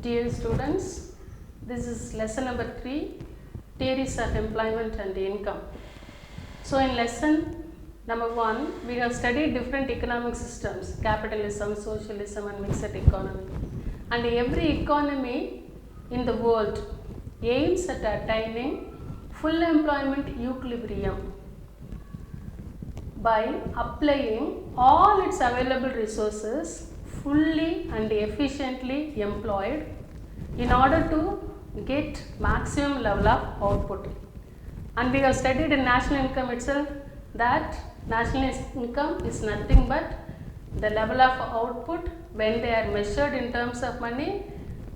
Dear students, this is lesson number 3, theories of employment and income. So in lesson number 1, we have studied different economic systems, capitalism, socialism and mixed economy. And every economy in the world aims at attaining full employment equilibrium by applying all its available resources fully and efficiently employed in order to get maximum level of output. And we have studied in national income itself that national income is nothing but the level of output when they are measured in terms of money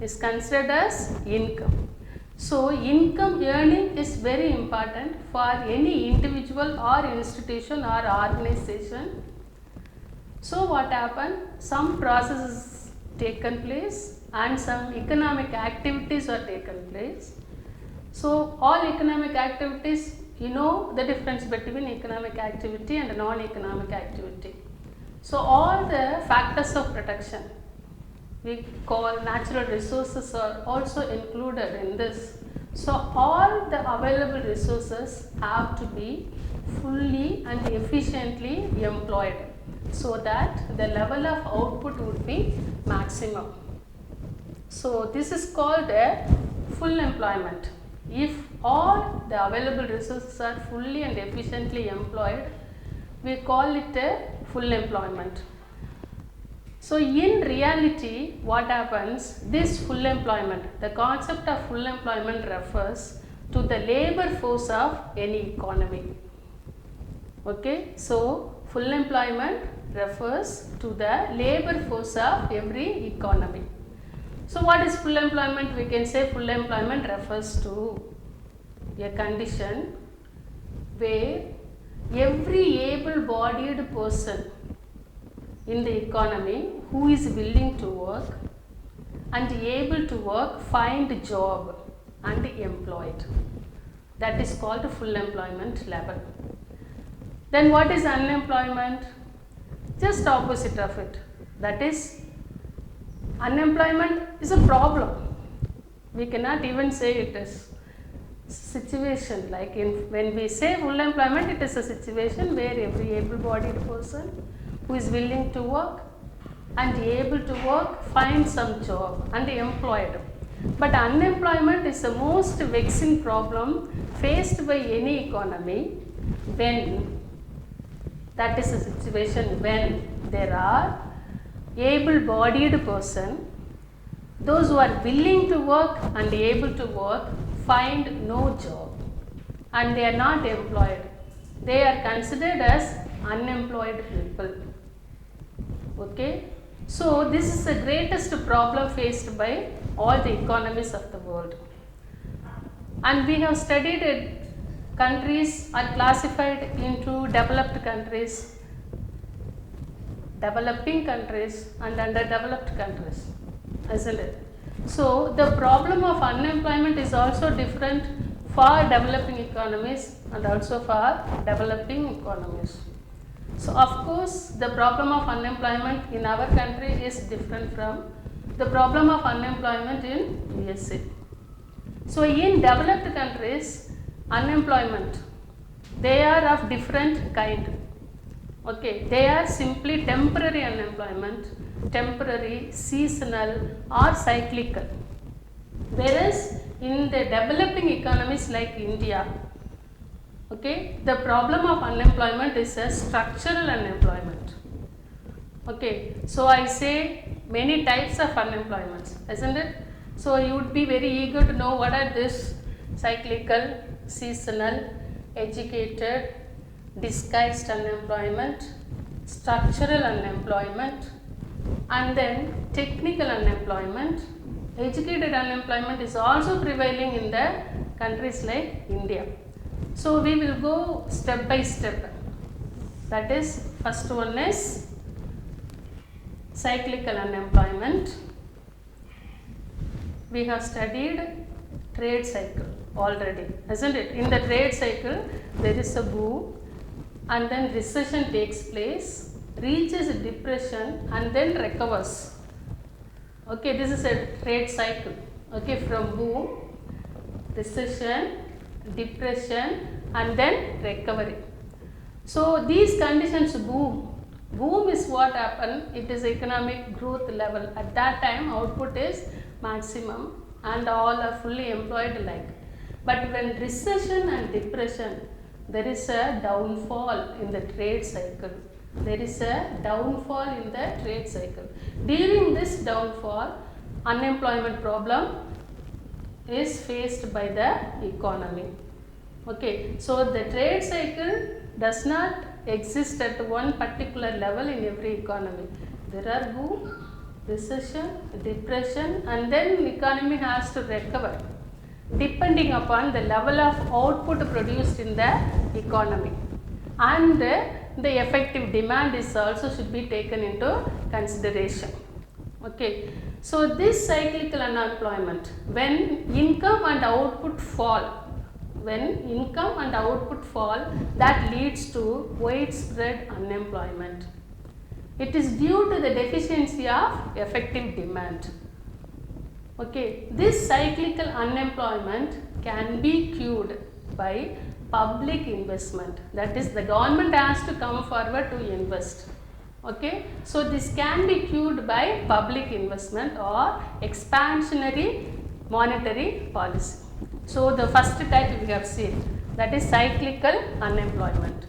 is considered as income. So income earning is very important for any individual or institution or organization. So what happened? Some processes taken place and some economic activities are taken place. So all economic activities, you know the difference between economic activity and non-economic activity. So all the factors of production we call natural resources are also included in this. So all the available resources have to be fully and efficiently employed so that the level of output would be maximum. So this is called a full employment. If all the available resources are fully and efficiently employed, we call it a full employment. So in reality, what happens, this full employment, the concept of full employment refers to the labor force of any economy. Okay, so full employment refers to the labor force of every economy. So what is full employment? We can say full employment refers to a condition where every able-bodied person in the economy who is willing to work and able to work find a job and employed. That is called full employment level. Then what is unemployment? Just opposite of it. That is, unemployment is a problem. We cannot even say it is situation. Like when we say full employment, it is a situation where every able-bodied person who is willing to work and able to work find some job and employed. But unemployment is the most vexing problem faced by any economy when that is a situation when there are able-bodied person, those who are willing to work and able to work find no job and they are not employed. They are considered as unemployed people. Okay, so this is the greatest problem faced by all the economies of the world. And we have studied it. Countries are classified into developed countries, developing countries and underdeveloped countries, isn't it? So the problem of unemployment is also different for developing economies and also for developing economies. So of course the problem of unemployment in our country is different from the problem of unemployment in USA. So in developed countries, unemployment, they are of different kind. Okay, they are simply temporary unemployment, temporary, seasonal or cyclical. Whereas in the developing economies like India, okay, the problem of unemployment is a structural unemployment. Okay, so I say many types of unemployments, isn't it? So you would be very eager to know what are this cyclical, seasonal, educated, disguised unemployment, structural unemployment, and then technical unemployment. Educated unemployment is also prevailing in the countries like India. So we will go step by step. That is, first one is cyclical unemployment. We have studied trade cycle already, isn't it? In the trade cycle, there is a boom and then recession takes place, reaches depression and then recovers. Okay, this is a trade cycle. Okay, from boom, recession, depression, and then recovery. So these conditions, boom is what happened. It is economic growth level. At that time, output is maximum and all are fully employed like. But when recession and depression, there is a downfall in the trade cycle. There is a downfall in the trade cycle. During this downfall, unemployment problem is faced by the economy. Okay, so the trade cycle does not exist at one particular level in every economy. There are boom, recession, depression, and then economy has to recover depending upon the level of output produced in the economy, and the effective demand is also should be taken into consideration. Okay, so this cyclical unemployment, when income and output fall, that leads to widespread unemployment. It is due to the deficiency of effective demand. Okay, this cyclical unemployment can be cured by public investment. That is, the government has to come forward to invest. Okay, so this can be cured by public investment or expansionary monetary policy. So the first type we have seen, that is cyclical unemployment.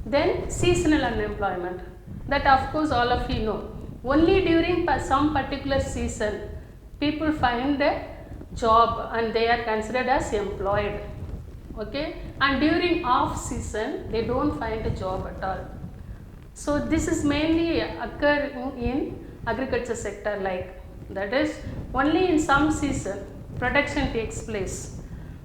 Then seasonal unemployment, that of course all of you know. Only during some particular season people find a job and they are considered as employed. Okay, and during off season they don't find a job at all. So this is mainly occur in agriculture sector, like that is only in some season production takes place.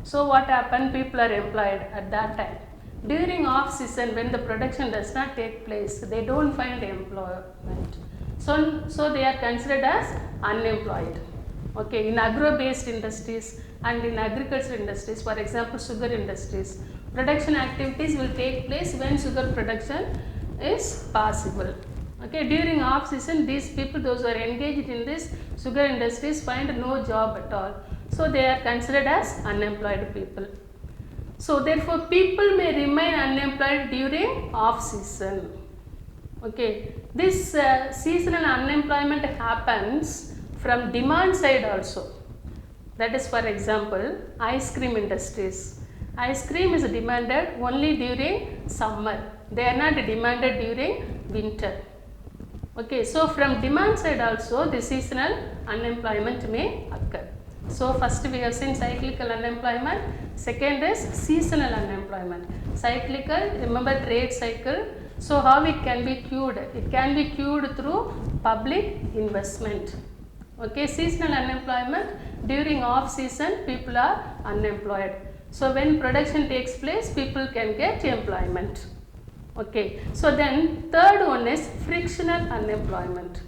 So what happen, people are employed at that time. During off season, when the production does not take place, they don't find employment. So they are considered as unemployed. Okay, in agro based industries and in agriculture industries, for example sugar industries, production activities will take place when sugar production is possible. Okay, during off season, these people, those who are engaged in this sugar industries, find no job at all. So they are considered as unemployed people. So therefore people may remain unemployed during off season. Okay, this seasonal unemployment happens from demand side also. That is, for example, ice cream industries. Ice cream is demanded only during summer. They are not demanded during winter. Okay, so from demand side also the seasonal unemployment may occur. So first we have seen cyclical unemployment, second is seasonal unemployment. Cyclical, remember trade cycle. So how it can be cured? It can be cured through public investment. Okay, seasonal unemployment, during off season people are unemployed. So when production takes place, people can get employment. Okay, so then third one is frictional unemployment.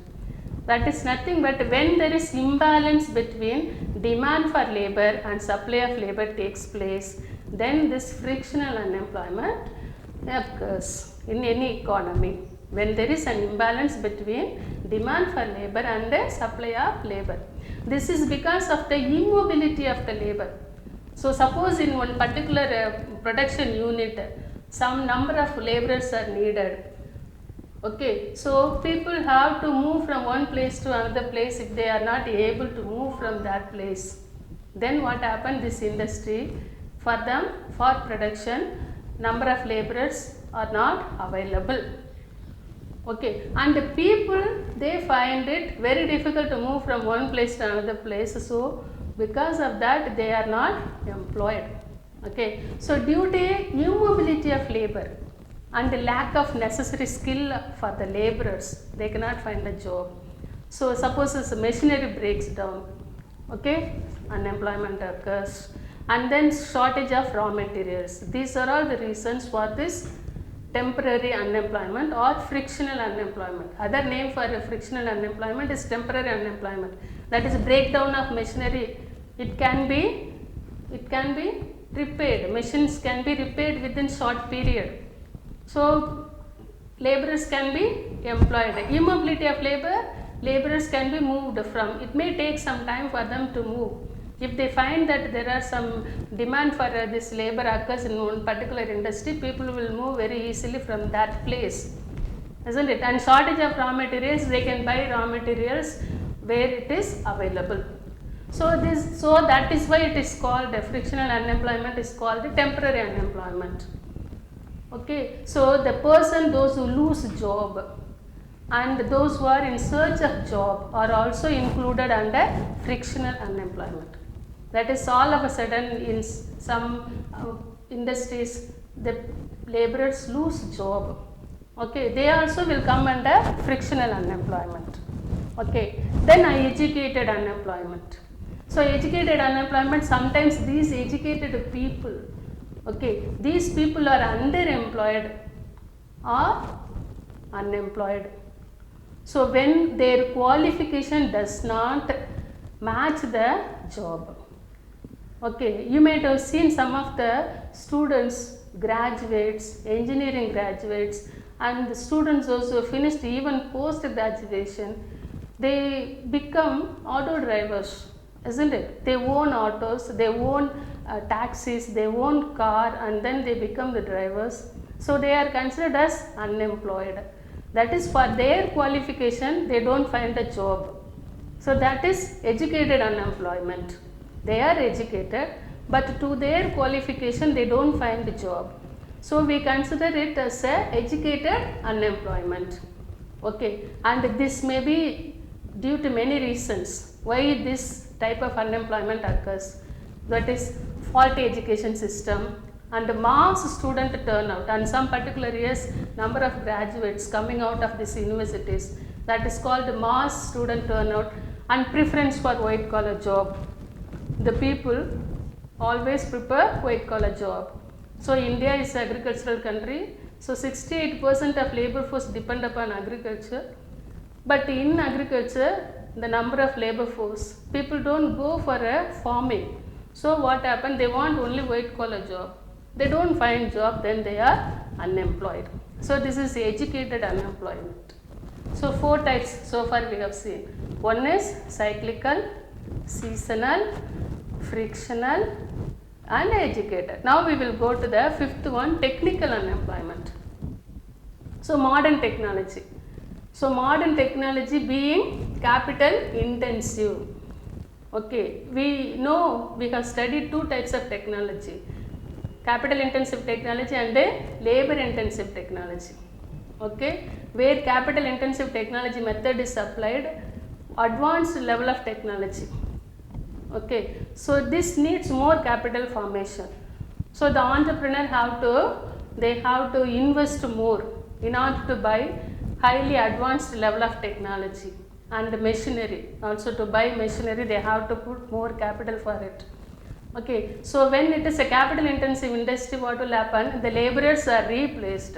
That is nothing but when there is imbalance between demand for labor and supply of labor takes place, then this frictional unemployment occurs in any economy. When there is an imbalance between demand for labor and the supply of labor. This is because of the immobility of the labor. So suppose in one particular production unit, some number of laborers are needed. Okay, so people have to move from one place to another place. If they are not able to move from that place, then what happens, this industry, for them, for production, number of laborers are not available. Okay, and the people, they find it very difficult to move from one place to another place. So because of that they are not employed. Okay, so due to immobility of labor and the lack of necessary skill for the laborers, they cannot find a job. So suppose this machinery breaks down, okay, unemployment occurs, and then shortage of raw materials. These are all the reasons for this temporary unemployment or frictional unemployment. Other name for frictional unemployment is temporary unemployment. That is breakdown of machinery. It can be repaired. Machines can be repaired within short period. So laborers can be employed. Immobility of labor, laborers can be moved from. It may take some time for them to move. If they find that there are some demand for this labor occurs in one particular industry, people will move very easily from that place, isn't it? And shortage of raw materials, they can buy raw materials where it is available. So that is why it is called frictional unemployment is called temporary unemployment. Okay, so the person, those who lose job and those who are in search of job are also included under frictional unemployment. That is, all of a sudden in some industries the laborers lose job. Okay, they also will come under frictional unemployment. Okay, then educated unemployment. So educated unemployment, sometimes these educated people, okay, these people are underemployed or unemployed. So when their qualification does not match the job. Okay, you might have seen some of the students, graduates, engineering graduates, and the students also finished even post graduation, they become auto drivers, isn't it? They own autos, they own taxis, they own car, and then they become the drivers. So they are considered as unemployed. That is, for their qualification they don't find a job. So that is educated unemployment. They are educated, but to their qualification they don't find a job. So we consider it as a educated unemployment. Okay, and this may be due to many reasons why this type of unemployment occurs. That is, faulty education system and mass student turnout, and some particular years number of graduates coming out of these universities, that is called mass student turnout, and preference for white collar job. The people always prefer white collar job. So India is an agricultural country, so 68% of labor force depend upon agriculture. But in agriculture, the number of labor force, people don't go for a farming. So what happened? They want only white collar job. They don't find job, then they are unemployed. So this is educated unemployment. So 4 types so far we have seen. One is cyclical, seasonal, frictional, and educated. Now we will go to the 5th one, technical unemployment. So modern technology. So modern technology being capital intensive. Okay, we know we have studied 2 types of technology, capital intensive technology and labor intensive technology. Okay, where capital intensive technology method is applied, advanced level of technology. Okay, so this needs more capital formation. So the entrepreneur have to invest more in order to buy highly advanced level of technology and machinery. Also to buy machinery they have to put more capital for it. Okay, so when it is a capital intensive industry, what will happen? The laborers are replaced.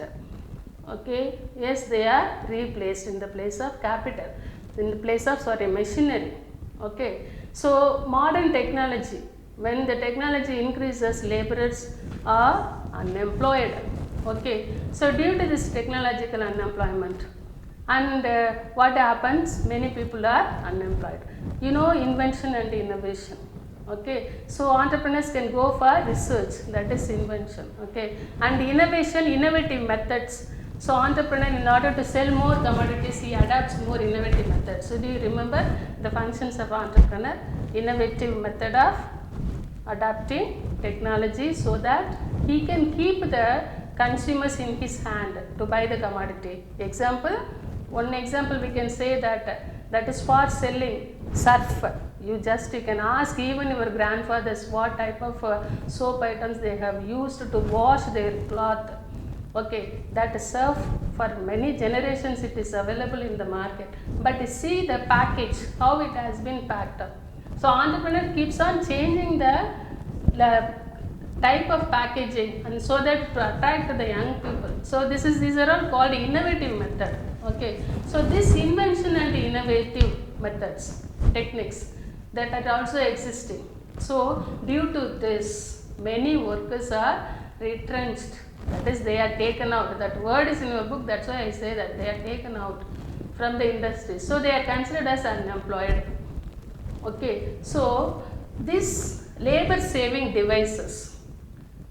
Okay, yes, they are replaced in the place of capital, in the place of machinery. Okay, so modern technology, when the technology increases, laborers are unemployed. Okay, so due to this technological unemployment, and what happens? Many people are unemployed. You know, invention and innovation. Okay, so entrepreneurs can go for research, that is invention. Okay, and innovation, innovative methods. So entrepreneur, in order to sell more commodities, he adapts more innovative methods. So do you remember the functions of entrepreneur? Innovative method of adapting technology so that he can keep the consumers in his hand to buy the commodity. Example, one example we can say that is for selling surf. You can ask even your grandfathers what type of soap items they have used to wash their cloth. Okay, that surf for many generations it is available in the market, but see the package, how it has been packed up. So entrepreneur keeps on changing the type of packaging, and so that to attract the young people. So these are all called innovative method. Okay, so this invention and innovative methods, techniques, that are also existing. So due to this, many workers are retrenched That is, they are taken out. That word is in your book, that's why I say that they are taken out from the industry. So they are considered as unemployed. Okay, so this labor saving devices.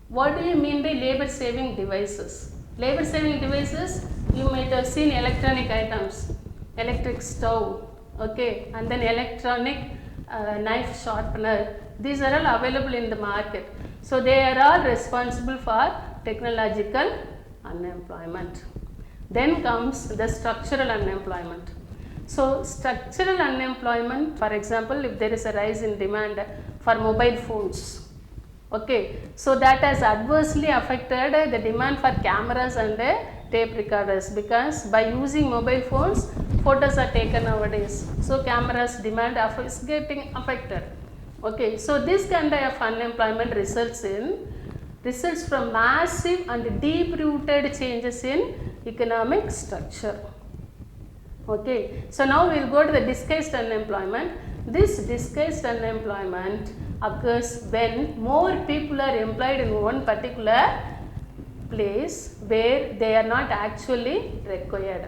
What do you mean by labor saving devices? Labor saving devices, you might have seen electronic items, electric stove, okay, and then electronic knife sharpener. These are all available in the market. So they are all responsible for technological unemployment. Then comes the structural unemployment. So structural unemployment, for example, if there is a rise in demand for mobile phones, okay, so that has adversely affected the demand for cameras and tape recorders, because by using mobile phones, photos are taken nowadays. So cameras demand is getting affected. Okay, so this kind of unemployment results from massive and deep rooted changes in economic structure. Okay, so now we will go to the disguised unemployment. This disguised unemployment occurs when more people are employed in one particular place where they are not actually required.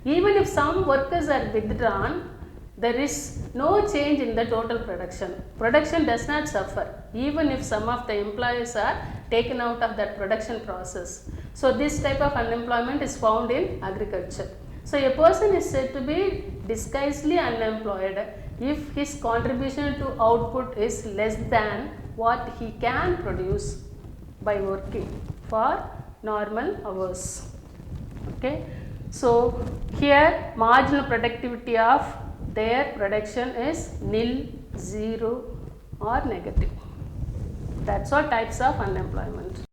Even if some workers are withdrawn, there is no change in the total production. Production does not suffer, even if some of the employees are taken out of that production process. So this type of unemployment is found in agriculture. So a person is said to be disguisedly unemployed if his contribution to output is less than what he can produce by working for normal hours. Okay. So here marginal productivity of their production is nil, 0 or negative. That's all types of unemployment.